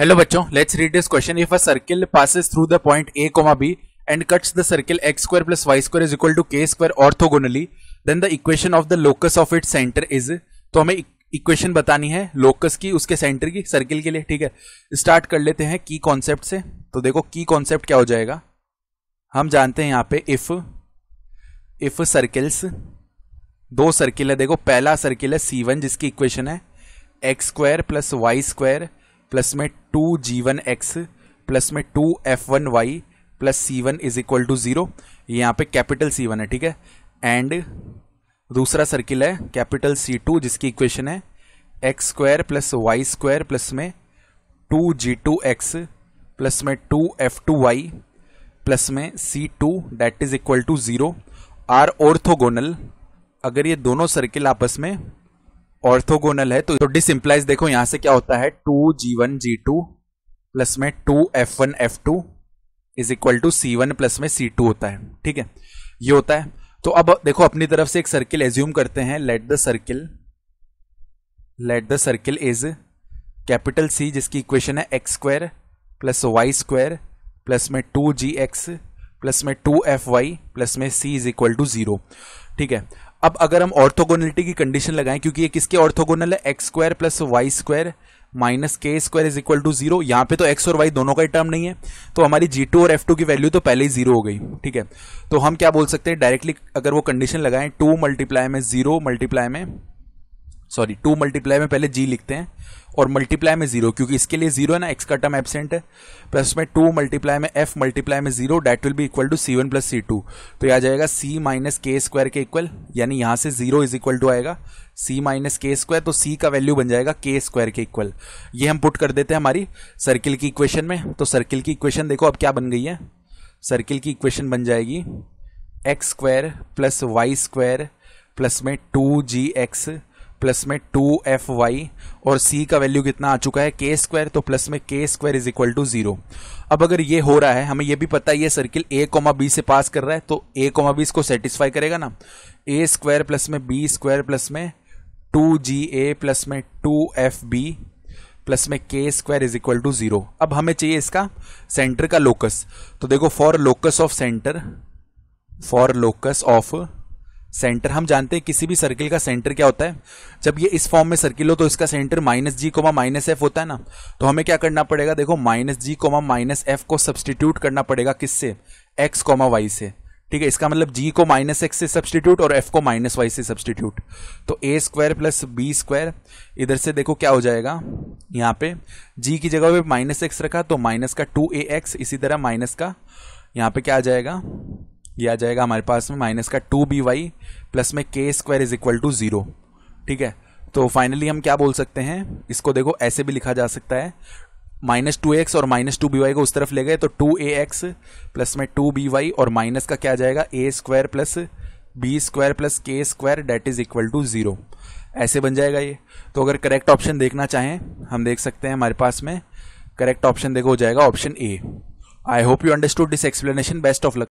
Hello बच्चों, let's read this question. If a circle passes through the point A, B and cuts the circle x square plus y square is equal to k square orthogonally, then the equation of the locus of its center is. तो हमें equation बतानी है locus की, उसके centre की, circle के लिए। ठीक है, स्टार्ट कर लेते हैं की कॉन्सेप्ट से। तो देखो की कॉन्सेप्ट क्या हो जाएगा, हम जानते हैं यहाँ पे इफ सर्किल्स, दो सर्किल है। देखो पहला सर्किल है C1 जिसकी इक्वेशन है x square plus y square plus में 2g1x प्लस में 2f1y plus C1 is equal to 0। यहाँ पे कैपिटल C1 है, ठीक है। एंड दूसरा सर्किल है कैपिटल C2 जिसकी इक्वेशन है x square plus y square plus में 2g2x प्लस में 2f2y प्लस में C2 that is equal to 0 are orthogonal. अगर ये दोनों सर्किल आपस में ऑर्थोगोनल है तो दिस इंप्लाइज, देखो यहां से क्या होता है 2g1g2 प्लस में 2f1f2 is equal to C1 plus में C2 होता है। ठीक है, ये होता है। तो अब देखो अपनी तरफ से एक सर्किल एज्यूम करते हैं। Let the circle is capital C जिसकी इक्वेशन है x square plus y square plus में 2gx प्लस में 2fy प्लस में C इज इक्वल टू 0। ठीक है, अब अगर हम ऑर्थोगोनलिटी की कंडीशन लगाएं, क्योंकि ये किसके ऑर्थोगोनल है, x square plus y square minus k square is equal to 0। यहाँ पे तो एक्स और वाई दोनों का ही टर्म नहीं है, तो हमारी g2 और f2 की वैल्यू तो पहले ही 0 हो गई। ठीक है, तो हम क्या बोल सकते हैं डायरेक्टली, अगर वो कंडीशन लगाएं 2 मल्टीप्लाई में पहले g लिखते हैं और मल्टीप्लाई में 0, क्योंकि इसके लिए 0 है ना, x का टर्म एब्सेंट है, प्लस में 2 मल्टीप्लाई में f मल्टीप्लाई में 0 that will be equal to C1 plus C2। तो यह आ जाएगा C माइनस के स्क्वायर के इक्वल, यानी यहां से 0 इज इक्वल टू आएगा C माइनस के स्क्वायर, तो C का वैल्यू बन जाएगा के स्क्वायर के इक्वल। ये हम पुट कर देते हैं हमारी सर्किल की इक्वेशन में। तो सर्किल की इक्वेशन देखो अब क्या बन गई है, सर्किल की इक्वेशन बन जाएगी x square plus y square plus में 2gx प्लस में 2fy और C का वैल्यू कितना आ चुका है के स्क्वायर, तो प्लस में के स्क्वायर इज इक्वल टू 0। अब अगर ये हो रहा है, हमें ये भी पता है ये सर्किल A, B से पास कर रहा है, तो A, B इसको सेटिस्फाई करेगा ना। a स्क्वायर प्लस में b स्क्वायर प्लस में 2ga प्लस में 2fb प्लस में के स्क्वायर इज इक्वल टू 0। अब हमें चाहिए इसका सेंटर का लोकस। तो देखो फॉर लोकस ऑफ सेंटर हम जानते हैं किसी भी सर्किल का सेंटर क्या होता है, जब ये इस फॉर्म में सर्किल हो तो इसका सेंटर माइनस जी कोमा माइनस एफ होता है ना। तो हमें क्या करना पड़ेगा, देखो माइनस जी कोमा माइनस एफ को सब्सटीट्यूट करना पड़ेगा किससे, एक्स कोमा वाई से। ठीक है, इसका मतलब जी को माइनस एक्स से सब्सटीट्यूट और एफ को माइनस वाई से सब्सटीट्यूट। तो ए स्क्वायर प्लस बी स्क्वायर, इधर से देखो क्या हो जाएगा, यहाँ पे जी की जगह पे माइनस एक्स रखा तो माइनस का 2ax, इसी तरह माइनस का यहाँ पे क्या आ जाएगा, ये आ जाएगा हमारे पास में माइनस का 2by प्लस में के स्क्वायर इज इक्वल टू 0। ठीक है, तो फाइनली हम क्या बोल सकते हैं, इसको देखो ऐसे भी लिखा जा सकता है, माइनस 2x और माइनस 2by को उस तरफ ले गए तो 2ax प्लस में 2by और माइनस का क्या आ जाएगा a square plus b square plus c square that is equal to 0। ऐसे बन जाएगा ये। तो अगर करेक्ट ऑप्शन देखना चाहें हम देख सकते हैं, हमारे पास में करेक्ट ऑप्शन देखो हो जाएगा option A। I hope you understood this explanation. Best of luck.